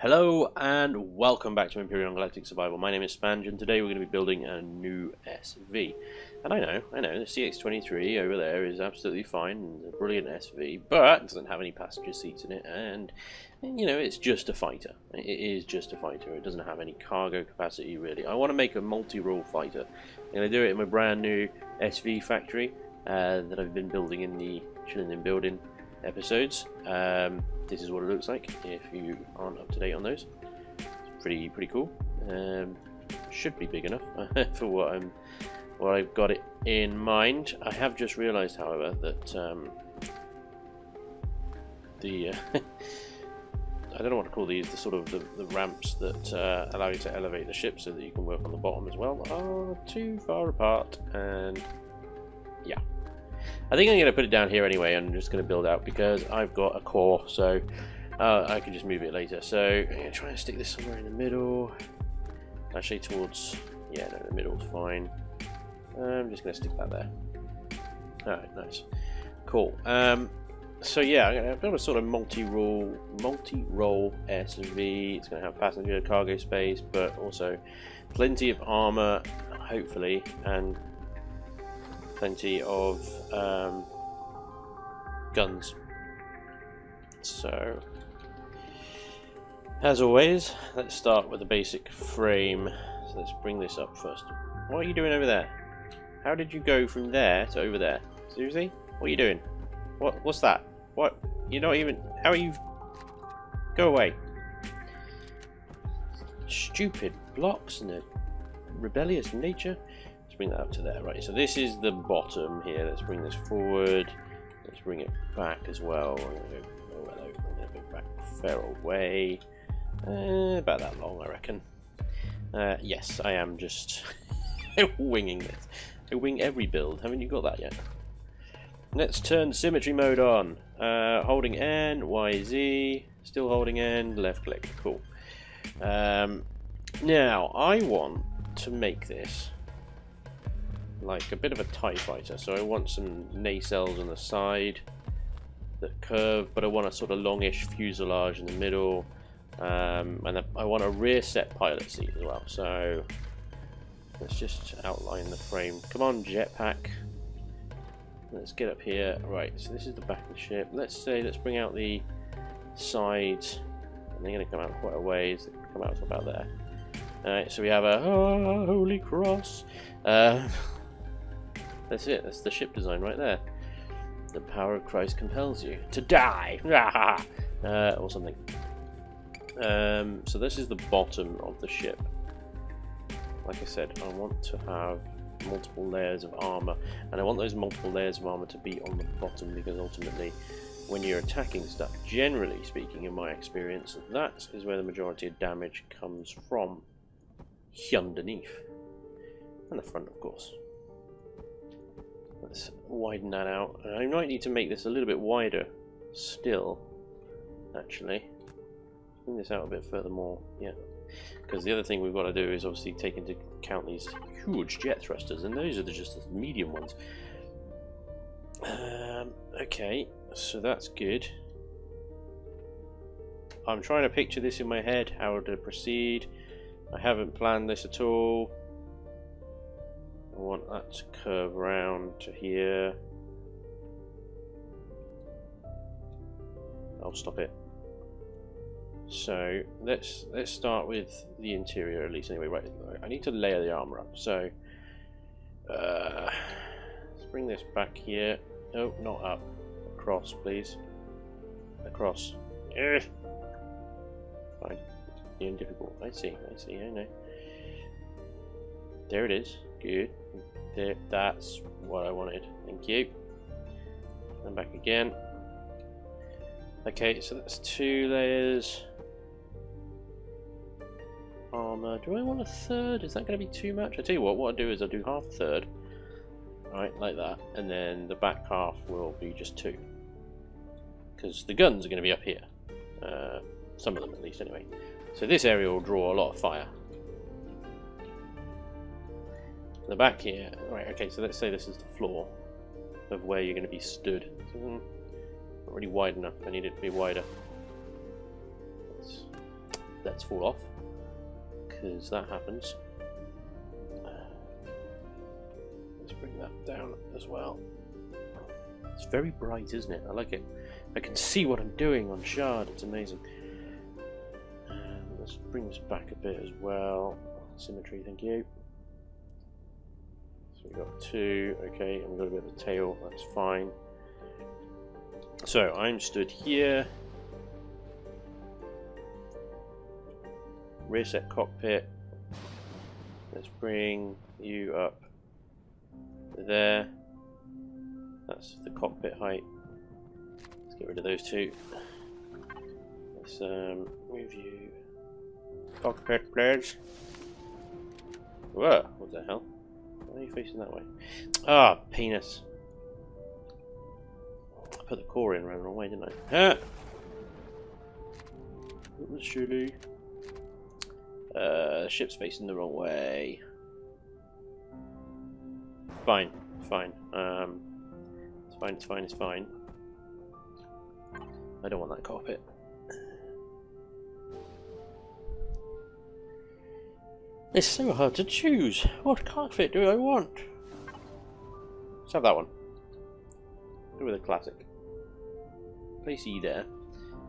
Hello and welcome back to Empyrion Galactic Survival. My name is Spanj and today we're going to be building a new SV. And I know, the CX-23 over there is absolutely fine, it's a brilliant SV, but it doesn't have any passenger seats in it and, you know, it's just a fighter. It is just a fighter, it doesn't have any cargo capacity really. I want to make a multi-role fighter. I'm going to do it in my brand new SV factory that I've been building in the Chilling and Building episodes. This is what it looks like if you aren't up to date on those. It's pretty cool. Should be big enough for what I've got it in mind. I have just realised, however, that I don't know what to call these, the sort of the ramps that allow you to elevate the ship so that you can work on the bottom as well are too far apart, and yeah. I think I'm going to put it down here anyway. I'm just going to build out because I've got a core, so I can just move it later. So I'm going to try and stick this somewhere in the middle. Actually, towards, yeah, no, the middle's fine. I'm just going to stick that there. Alright, nice. Cool. So yeah, I'm going to build a sort of multi-role SV. It's going to have passenger cargo space, but also plenty of armor, hopefully, and plenty of guns. So, as always, let's start with the basic frame. So let's bring this up first. What are you doing over there? How did you go from there to over there? Seriously? What are you doing? What's that? What? You're not even... How are you... Go away. Stupid blocks and a rebellious nature. Let's bring that up to there. Right, so this is the bottom here. Let's bring this forward. Let's bring it back as well. I'm going to go back a fair old way. About that long, I reckon. Yes, I am just winging this. I wing every build. Haven't you got that yet? Let's turn symmetry mode on. Holding N, Y, Z. Still holding N, left click. Cool. Now, I want to make this like a bit of a TIE fighter, so I want some nacelles on the side that curve, but I want a sort of longish fuselage in the middle, and I want a rear set pilot seat as well. So let's just outline the frame. Come on, jetpack. Let's get up here. Right, so this is the back of the ship. Let's bring out the sides, and they're going to come out quite a ways. They come out to about there. Alright, so we have a holy cross. That's it, that's the ship design right there. The power of Christ compels you to die! Or something. So this is the bottom of the ship. Like I said, I want to have multiple layers of armor, and I want those multiple layers of armor to be on the bottom, because ultimately, when you're attacking stuff, generally speaking, in my experience, that is where the majority of damage comes from. Underneath. And the front, of course. Let's widen that out. I might need to make this a little bit wider still, actually. Bring this out a bit further more, yeah. Because the other thing we've got to do is obviously take into account these huge jet thrusters, and those are just the medium ones. Okay, so that's good. I'm trying to picture this in my head, how to proceed. I haven't planned this at all. I want that to curve round to here. I'll stop it. So let's start with the interior at least. Anyway, right. I need to layer the armor up. So let's bring this back here. No, not up. Across, please. Across. Fine. Being difficult. I see. I know. There it is. Good. There, that's what I wanted. Thank you. And back again. Okay, so that's 2 layers. Armor. Do I want a third? Is that going to be too much? I tell you what I'll do is I'll do half a third. Right, like that. And then the back half will be just 2. Because the guns are going to be up here. Some of them at least, anyway. So this area will draw a lot of fire. The back here, right, okay, so let's say this is the floor of where you're going to be stood. Not really wide enough, I need it to be wider. Let's let's fall off, because that happens. Let's bring that down as well. It's very bright, isn't it? I like it. I can see what I'm doing on Shard. It's amazing. Let's bring this back a bit as well. Symmetry, thank you. So we've got 2, okay, and we've got a bit of a tail, that's fine. So I'm stood here. Rear set cockpit. Let's bring you up there. That's the cockpit height. Let's get rid of those 2. Let's move you. Cockpit, please. Whoa, what the hell? Why are you facing that way? Ah, penis. I put the core in around the wrong way, didn't I? Ah! It was surely. The ship's facing the wrong way. Fine, fine. It's fine, it's fine, it's fine. I don't want that cockpit. It's so hard to choose. What cockpit do I want? Let's have that one. Go with a classic. Place E there,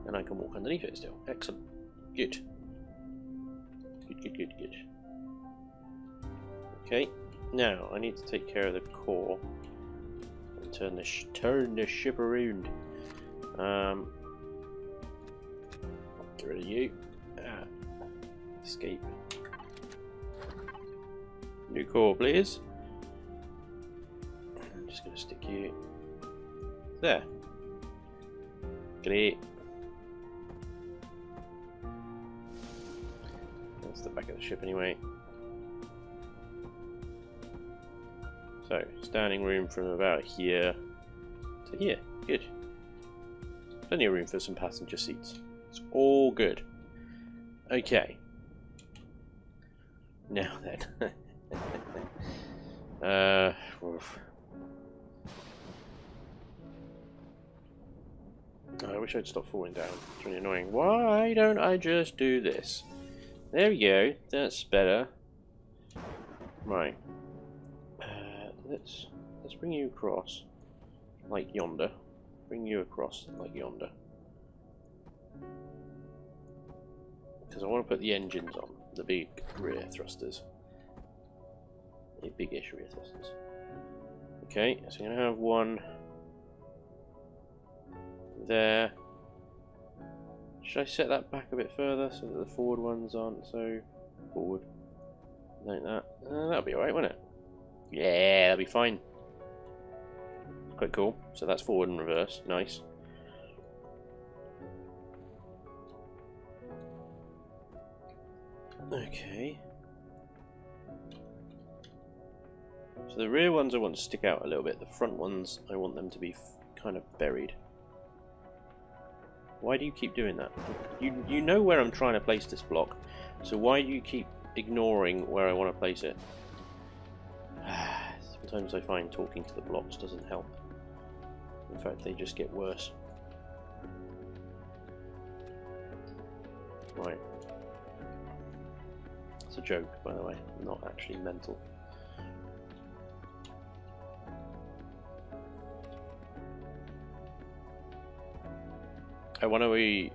and I can walk underneath it still. Excellent. Good. Good, good, good, good. Okay. Now I need to take care of the core and turn the ship around. Get rid of you. Escape. New core, please. I'm just going to stick you there. Great. That's the back of the ship anyway. So, standing room from about here to here. Good. Plenty of room for some passenger seats. It's all good. Okay. Now then. Oof. I wish I'd stop falling down. It's really annoying. Why don't I just do this? There we go. That's better. Right. Let's bring you across like yonder. Bring you across like yonder. Because I want to put the engines on, the big rear thrusters. The big-ish rear thrusters. Okay, so I'm going to have one there. Should I set that back a bit further so that the forward ones aren't so forward? Like that. That'll be alright, won't it? Yeah, that'll be fine. Quite cool. So that's forward and reverse. Nice. Okay. So the rear ones I want to stick out a little bit. The front ones I want them to be kind of buried. Why do you keep doing that? You know where I'm trying to place this block, so why do you keep ignoring where I want to place it? Sometimes I find talking to the blocks doesn't help. In fact, they just get worse. Right. It's a joke, by the way, not actually mental. I want to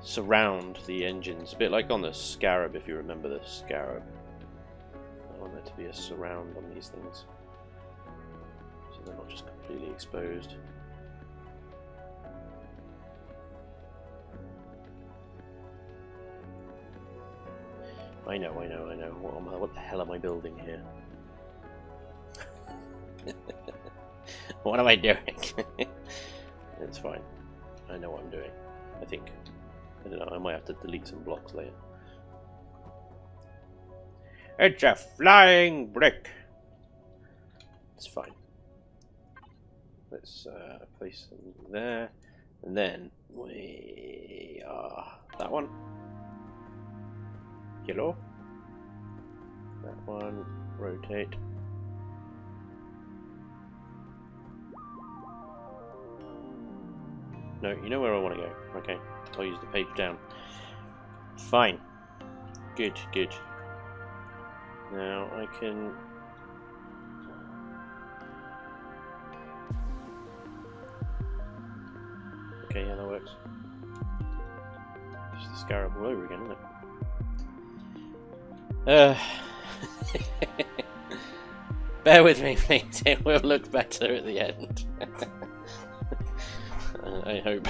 surround the engines, a bit like on the Scarab, if you remember the Scarab. I want there to be a surround on these things, so they're not just completely exposed. I know. What the hell am I building here? What am I doing? It's fine. I know what I'm doing. I think. I don't know, I might have to delete some blocks later. It's a flying brick! It's fine. Let's place them there. And then we are that one. Yellow. That one. Rotate. No, you know where I want to go. Okay, I'll use the page down. Fine. Good, good. Now I can... Okay, yeah, that works. Just the scarab all over again, isn't it? Bear with me, please. It will look better at the end. I hope.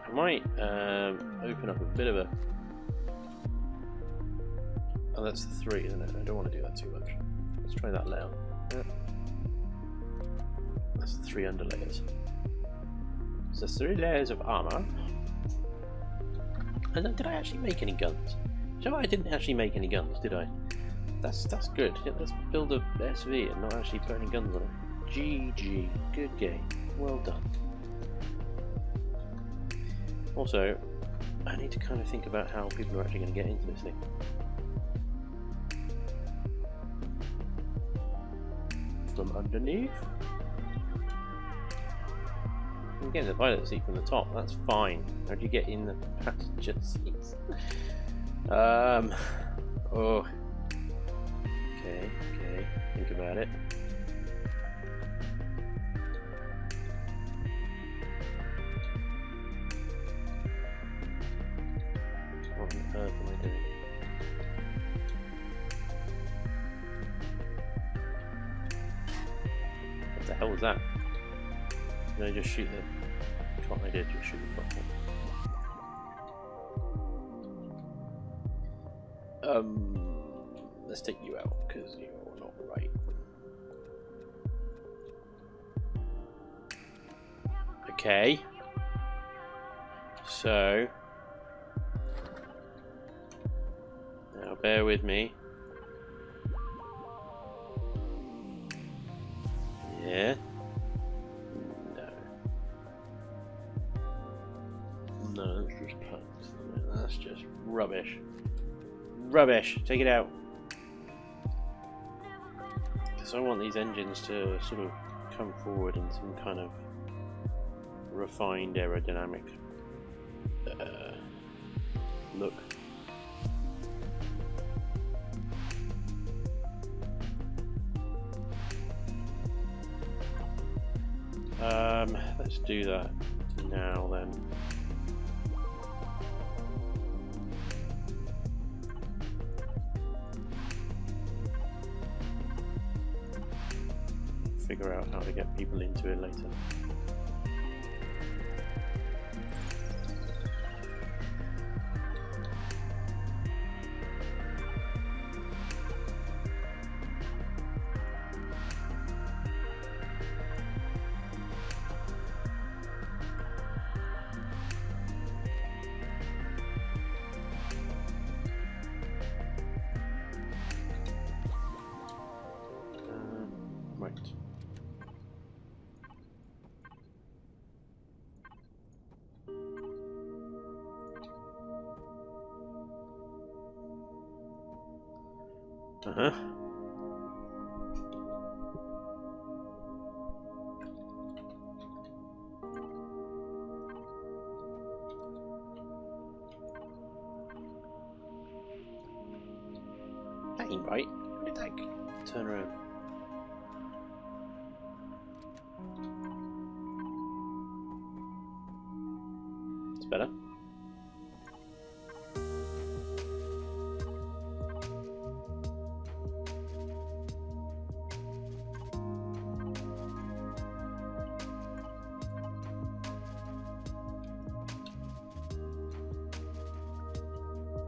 I might open up a bit of a... Oh, that's the 3, isn't it? I don't want to do that too much. Let's try that layer. Yeah. That's the 3 underlayers. So 3 layers of armor. And did I actually make any guns? So I didn't actually make any guns, did I? That's good. Yeah, let's build a SV and not actually put any guns on it. GG. Good game. Well done. Also, I need to kind of think about how people are actually going to get into this thing. From underneath? I'm getting the pilot seat from the top, that's fine. How do you get in the passenger seats? Oh. Okay, think about it. What on earth am I doing? What the hell was that? Did I just shoot the... What I did, just shoot the platform. Let's take you out, because you're not right. Okay. So... Now bear with me. Yeah. No, that's just puns. That's just rubbish. Rubbish! Take it out. Because I want these engines to sort of come forward in some kind of refined aerodynamic look. Let's do that now then. Figure out how to get people into it later. Right. Uh-huh. That ain't right. How did that turn around? It's better.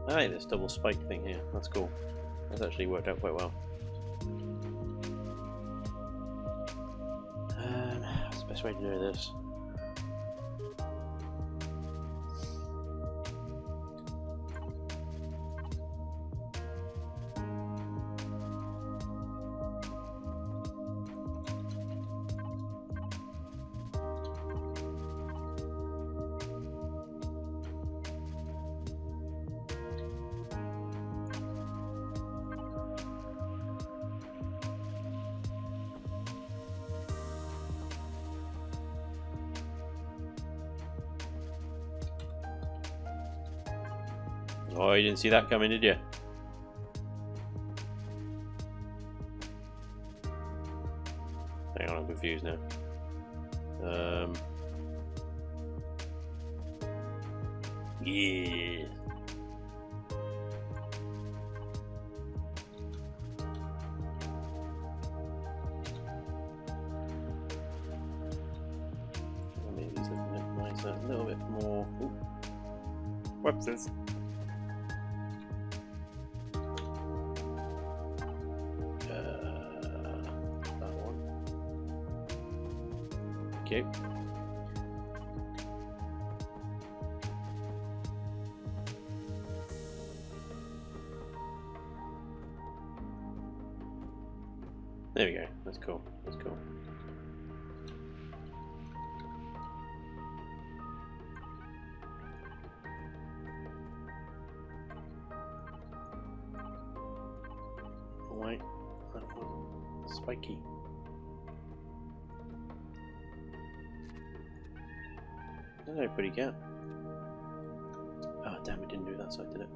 Hey, this double spike thing here, that's cool. That's actually worked out quite well. What's the best way to do this? Oh, you didn't see that coming, did you? Hang on, I'm confused now. Yeah. Maybe he's looking at nicer, a little bit more. Ooh. Whoopsies. That one. Okay. There we go. That's cool. That's cool. Oh wait, that wasn't spiky. Hello, pretty cat. Oh damn! It didn't do that side, did it?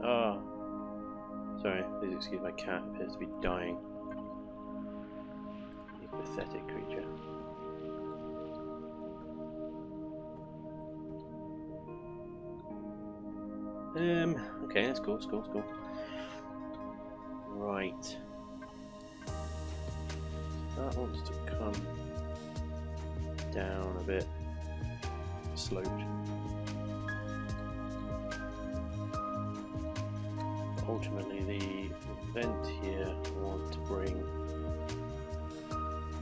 Oh. Sorry, please excuse my cat, appears to be dying. You pathetic creature. Okay, that's cool, that's cool, that's cool. Right. That wants to come down a bit. Sloped. Ultimately, the vent here I want to bring.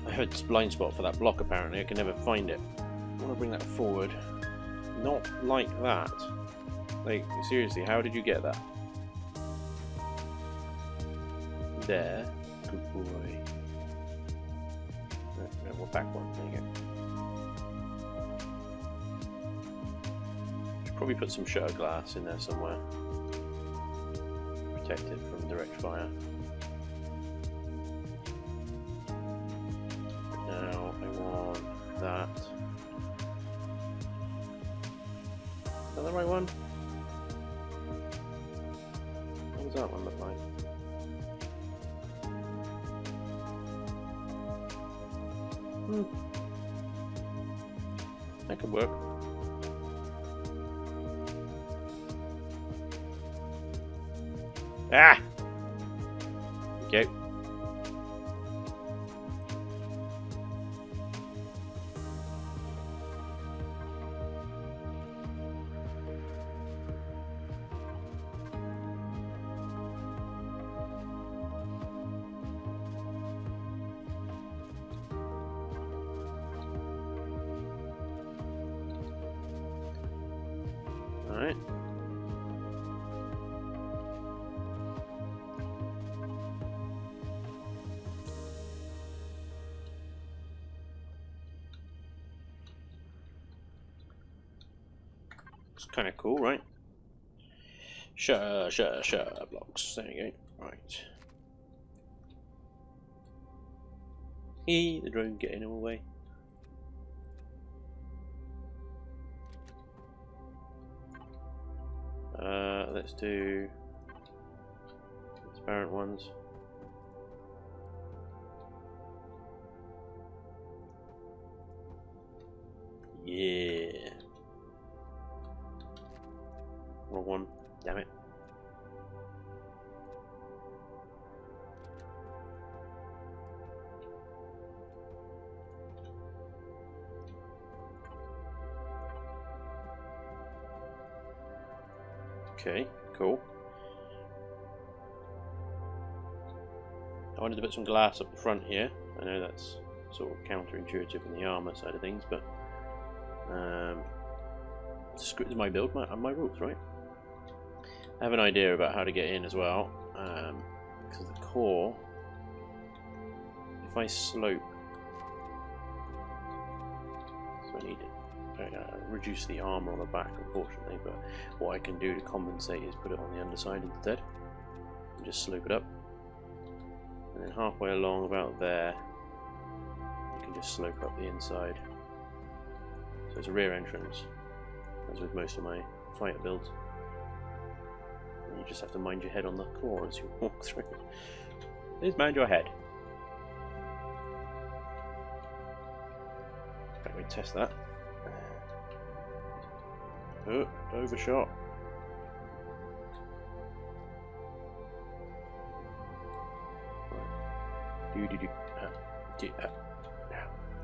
I have a blind spot for that block apparently, I can never find it. I want to bring that forward. Not like that. Like, seriously, how did you get that? There. Good boy. No, we're back one. There you go. Should probably put some shutter glass in there somewhere. Protect it from direct fire. Now I want that. Is that the right one? What does that one look like? That could work. Ah! Okay. All right. It's kind of cool, right? Shutter blocks. There you go. Right. The drone getting in the way. Let's do transparent ones. Yeah. Wrong one. Damn it. Okay, cool. I wanted to put some glass up the front here. I know that's sort of counterintuitive in the armor side of things, but it's my build, my rules, right? I have an idea about how to get in as well, because the core, if I slope, so I need reduce the armor on the back, unfortunately, but what I can do to compensate is put it on the underside instead, and just slope it up, and then halfway along about there, you can just slope up the inside, so it's a rear entrance. as with most of my fighter builds. And you just have to mind your head on the claw as you walk through. Please mind your head. Let me test that. Oh, overshot.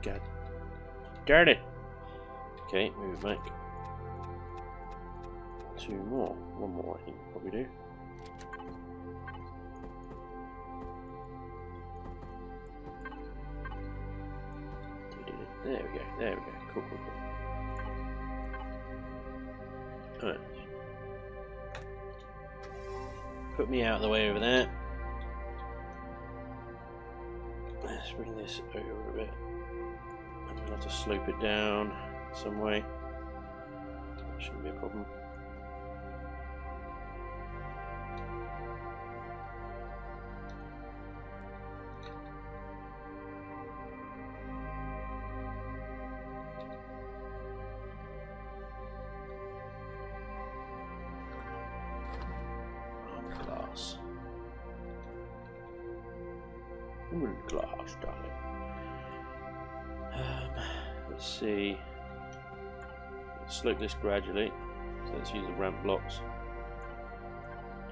God darn it! Okay, move it back. 2 more. 1 more, I think we'll probably do. There we go. There we go. Cool, cool, cool. Alright. Put me out of the way over there. Let's bring this over a bit. I'm going to have to slope it down some way. That shouldn't be a problem. Glass, darling. Let's see. Let's slope this gradually. So let's use the ramp blocks.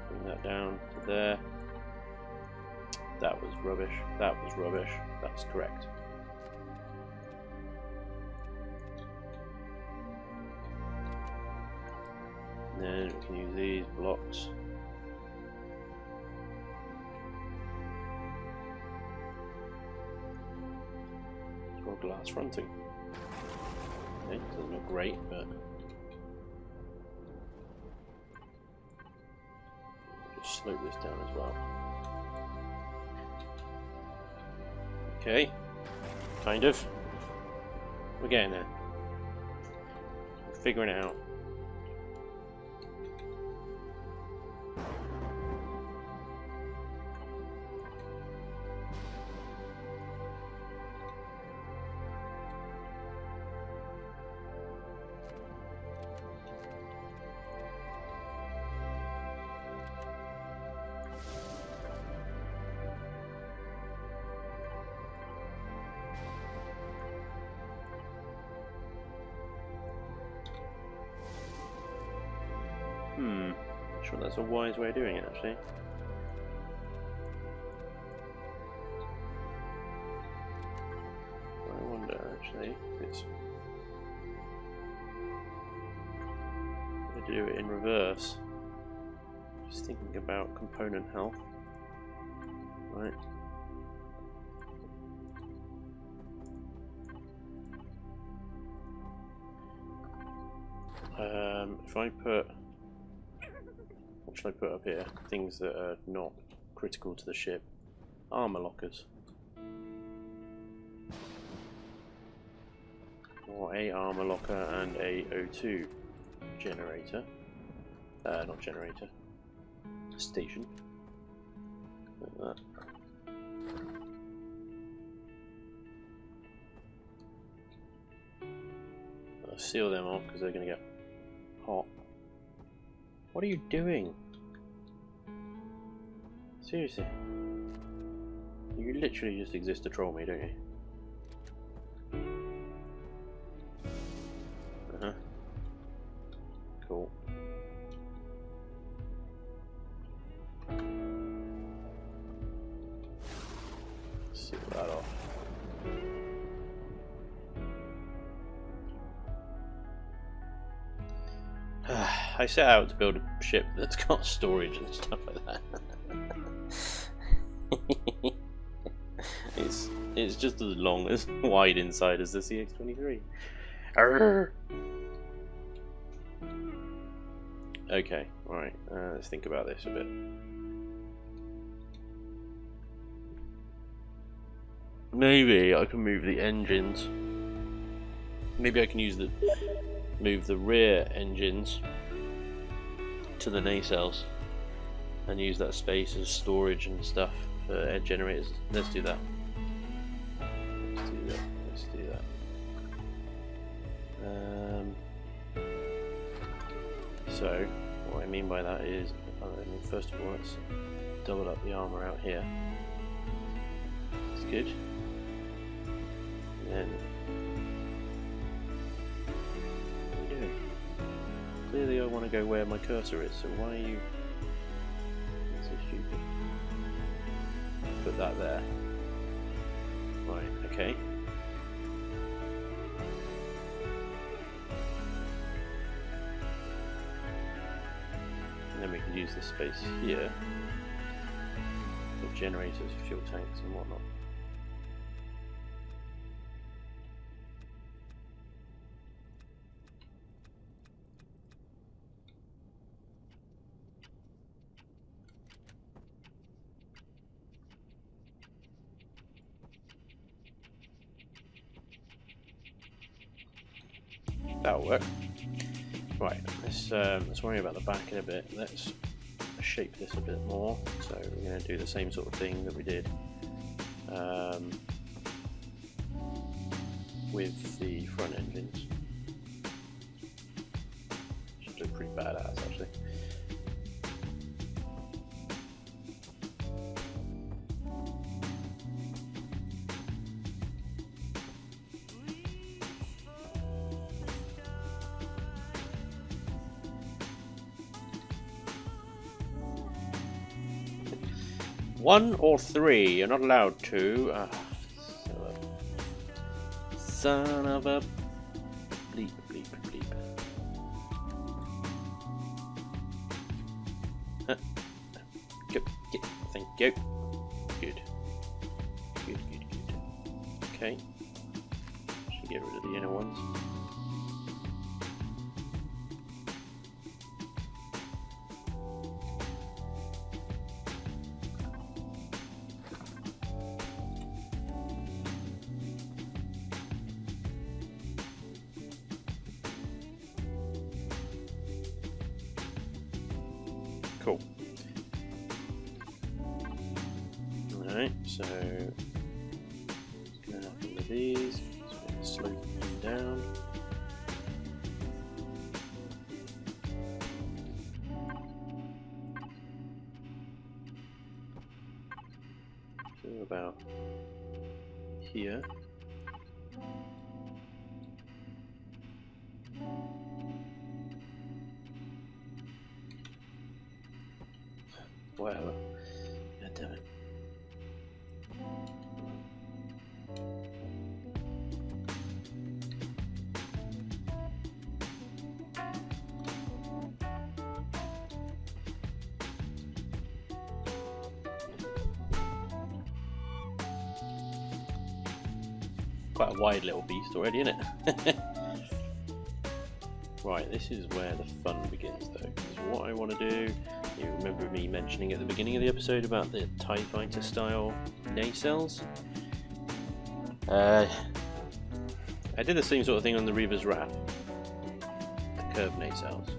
Bring that down to there. That was rubbish. That was rubbish. That's correct. And then we can use these blocks. Glass fronting. Okay, doesn't look great, but just slope this down as well. Okay, kind of. We're getting there. We're figuring it out. Sure, that's a wise way of doing it, actually. I wonder, actually, if it's going to do it in reverse. Just thinking about component health. Right. If I put... What should I put up here? Things that are not critical to the ship. Armor lockers. Or a armor locker and a O2 generator. Not generator. Station. Like that. I'll seal them off because they're going to get hot. What are you doing? Seriously? You literally just exist to troll me, don't you? Uh-huh. Cool. Seal that off. I set out to build a ship that's got storage and stuff like that. it's just as long as wide inside as the CX-23. Arrgh. Okay, alright, let's think about this a bit. Maybe I can move the engines. Maybe I can move the rear engines to the nacelles and use that space as storage and stuff for air generators. Let's do that. Let's do that. So what I mean by that is, first of all, let's double up the armor out here. That's good. And then what are you doing? Clearly I want to go where my cursor is, so why are you so stupid? Put that there. Right, okay. And then we can use this space here for generators, fuel tanks and whatnot. That'll work. Right, let's worry about the back in a bit. Let's shape this a bit more. So we're going to do the same sort of thing that we did with the front engines. Should look pretty badass actually. One or three, you're not allowed to. Son of a bleep, bleep, bleep. Go, get, thank you. Good. Good, good, good. Okay. Should get rid of the inner ones. Cool. Alright, so what's going to happen with these? It's going to slope them down. So about here. Whatever. God damn it. Quite a wide little beast already, isn't it? Right, this is where the fun begins though. Because what I want to do, you remember me mentioning at the beginning of the episode about the TIE Fighter style nacelles? I did the same sort of thing on the Reaver's Wrath, the curved nacelles.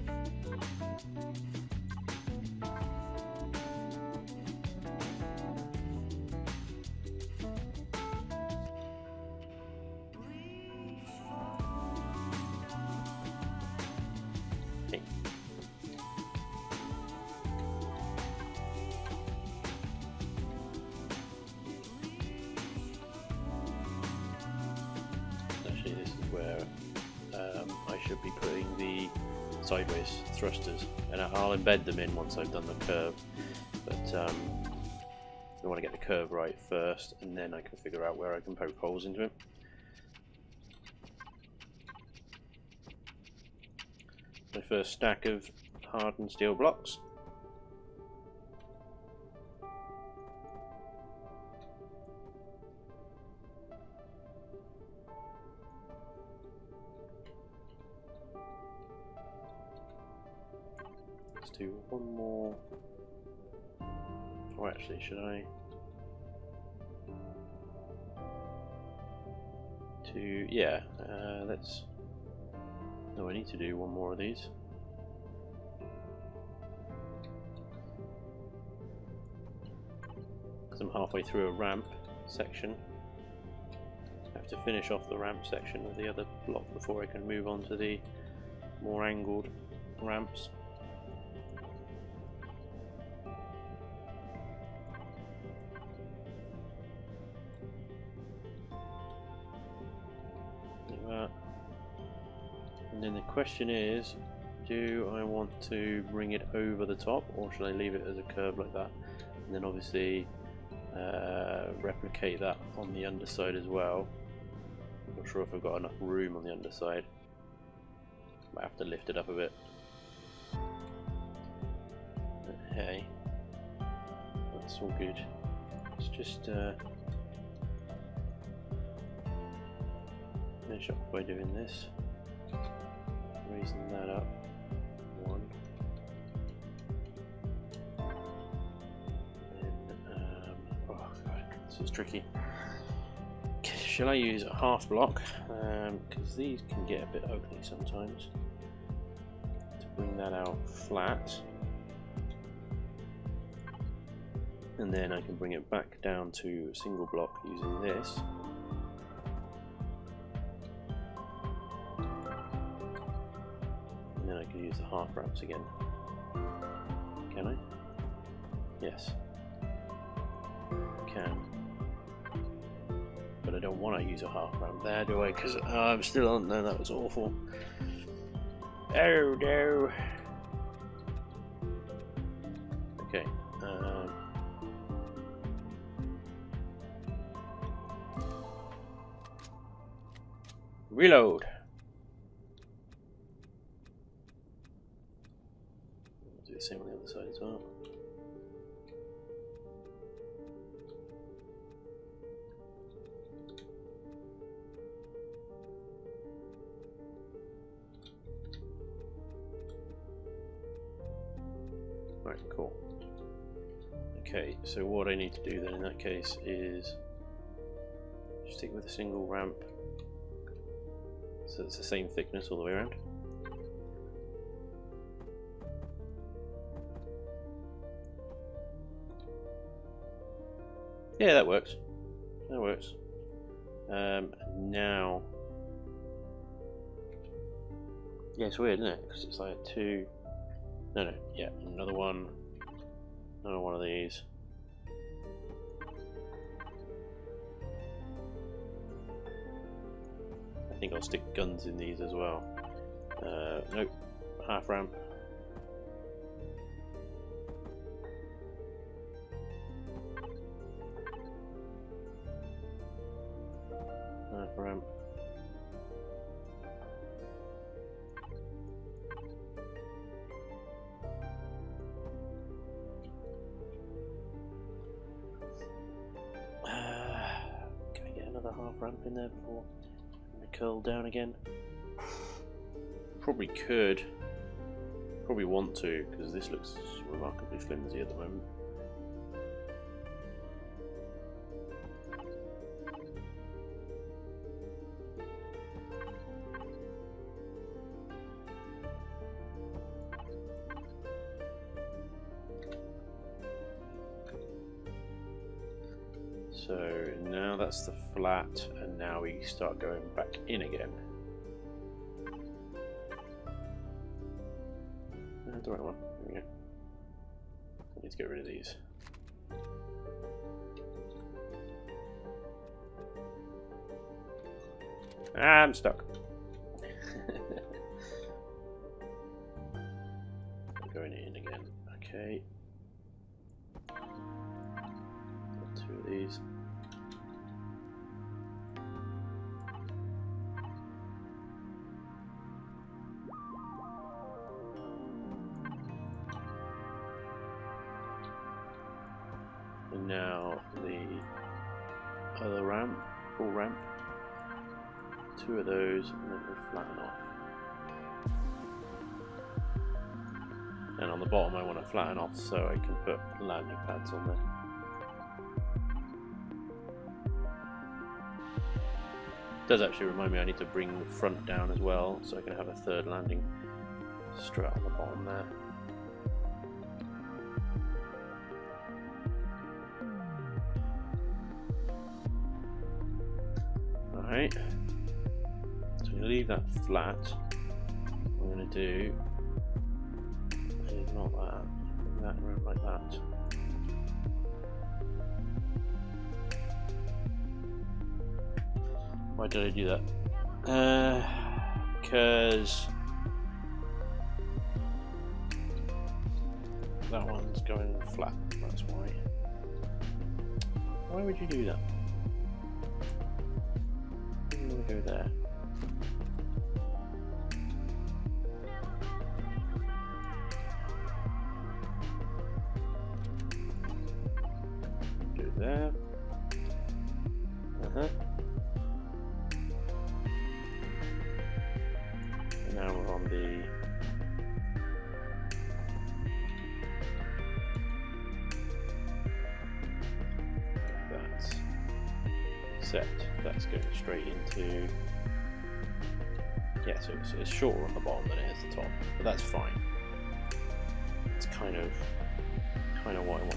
Should be putting the sideways thrusters, and I'll embed them in once I've done the curve, but I want to get the curve right first and then I can figure out where I can poke holes into it. My first stack of hardened steel blocks. Do one more, or actually should I let's, no, I need to do one more of these. Because I'm halfway through a ramp section. I have to finish off the ramp section with the other block before I can move on to the more angled ramps. like that. And then the question is, do I want to bring it over the top, or should I leave it as a curve like that? And then obviously replicate that on the underside as well. Not sure if I've got enough room on the underside. Might have to lift it up a bit. But hey, that's all good. Let's just finish off by doing this. Raising that up. One. And oh god, this is tricky. Shall I use a half block? Because these can get a bit ugly sometimes. To bring that out flat. And then I can bring it back down to a single block using this. And then I can use the half ramps again. Can I? Yes. Can. But I don't want to use a half ramp there, do I? Because I'm still on there. That was awful. Oh no. Okay. Reload. I'll do the same on the other side as well. Right, cool. Okay, so what I need to do then in that case is stick with a single ramp, so it's the same thickness all the way around. Yeah, that works. That works. Now, yeah, it's weird, isn't it? Because it's like two. No, yeah, another one of these. I think I'll stick guns in these as well. Nope, half ramp. Half ramp. Half ramp in there before I curl down again. Probably could. Probably want to, because this looks remarkably flimsy at the moment. So now that's the flat, and now we start going back in again. That's the right one. There we go. I need to get rid of these. I'm stuck. Going in again. Okay. Got two of these. And now the other ramp, full ramp. Two of those, and then we flatten off. And on the bottom I want to flatten off so I can put landing pads on there. It does actually remind me I need to bring the front down as well so I can have a third landing strut on the bottom there. Alright. Leave that flat. What I'm going to do is not that, bring that around like that. Why did I do that? Because that one's going flat, that's why. Why would you do that? I'm going to go there. Go there. And now we're on the that's set. That's going straight into, yeah, so it's shorter on the bottom than it is the top, but that's fine. It's kind of what I wanted to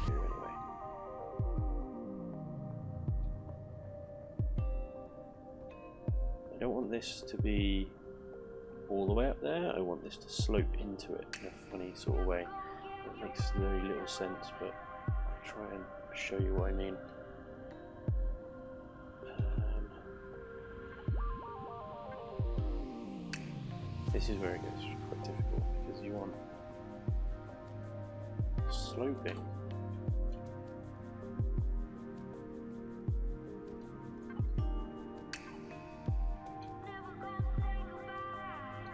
do anyway. I don't want this to be all the way up there. I want this to slope into it in a funny sort of way. It makes very little sense, but I'll try and show you what I mean. This is where it gets quite difficult because you want sloping.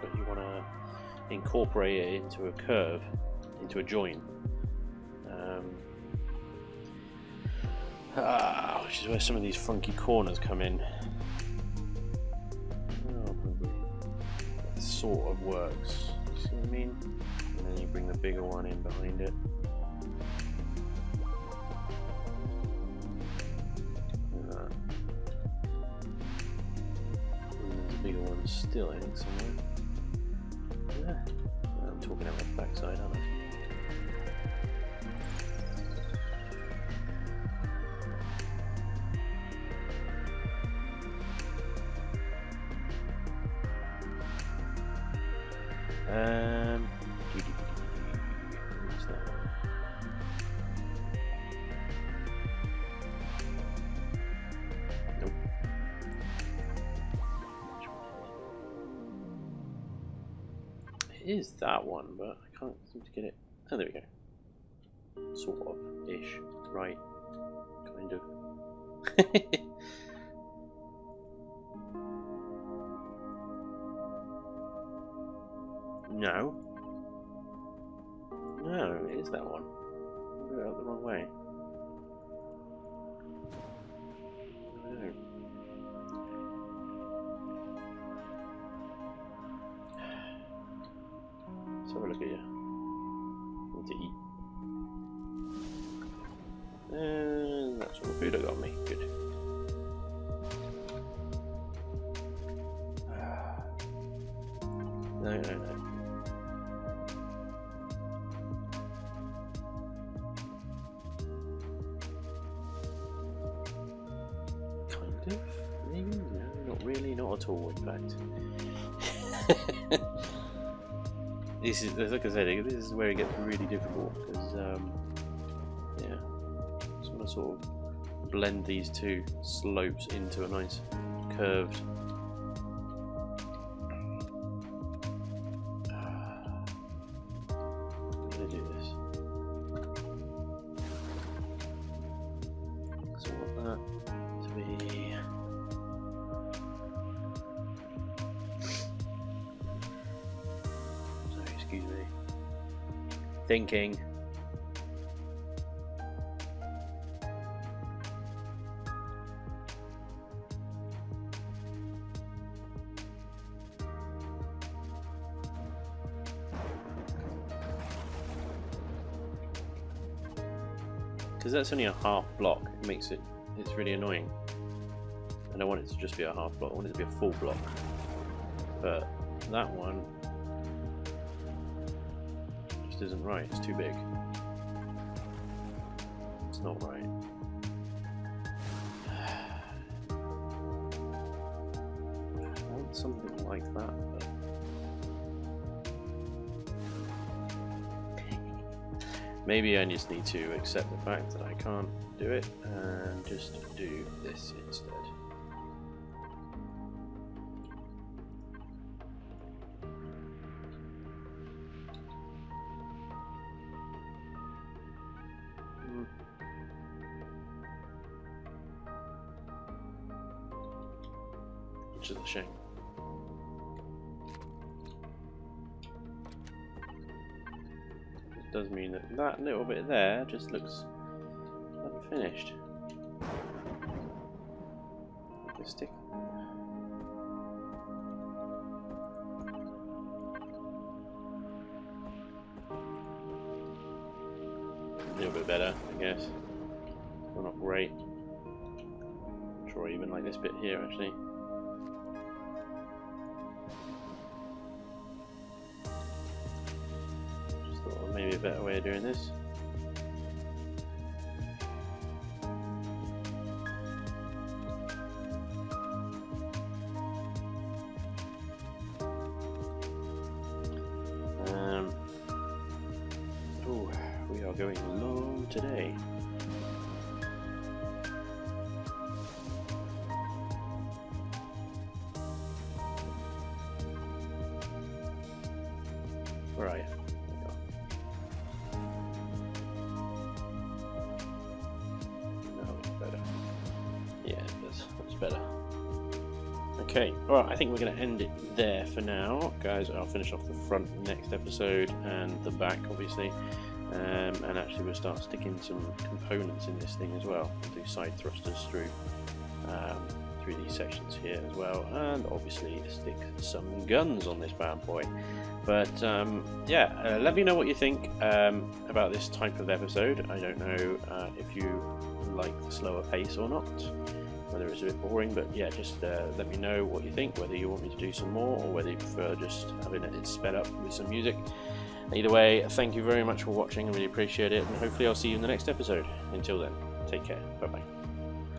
But you want to incorporate it into a curve, into a joint. Which is where some of these funky corners come in. Sort of works. You see what I mean? And then you bring the bigger one in behind it. And there's a bigger one still, I think, somewhere. Yeah. I'm talking out the backside, aren't I? What's that one? Nope. It is that one, but I can't seem to get it. Oh, there we go. Sort of ish. Right. Kind of. No. No, it is that one. We're out the wrong way. No. Let's have a look at you. Need to eat. And that's all the food I got me. Good. No. Maybe? No, not really, not at all, in fact. This is, like I said, this is where it gets really difficult, because, yeah, just want to sort of blend these two slopes into a nice curved. I'm going to do this. So I want that to be. Excuse me. Thinking. Because that's only a half block, it makes it, it's really annoying. I don't want it to just be a half block, I want it to be a full block. But that one isn't right, it's too big. It's not right. I want something like that, but maybe I just need to accept the fact that I can't do it and just do this instead. which is a shame. It does mean that that little bit there just looks unfinished. The stick. A little bit better, I guess. Still not great. I'm sure I even like this bit here actually. Just thought maybe a better way of doing this. We are going long today. Where are you? There you are. No, it's better. Yeah, that's better. Okay, alright, I think we're going to end it there for now. Guys, I'll finish off the front next episode and the back, obviously. And actually we'll start sticking some components in this thing as well. We'll do side thrusters through these sections here as well, and obviously stick some guns on this bad boy. But yeah, let me know what you think about this type of episode. I don't know if you like the slower pace or not, whether it's a bit boring, but yeah, just let me know what you think, whether you want me to do some more or whether you prefer just having it sped up with some music. Either way, thank you very much for watching, I really appreciate it, and hopefully I'll see you in the next episode. Until then, take care, bye bye.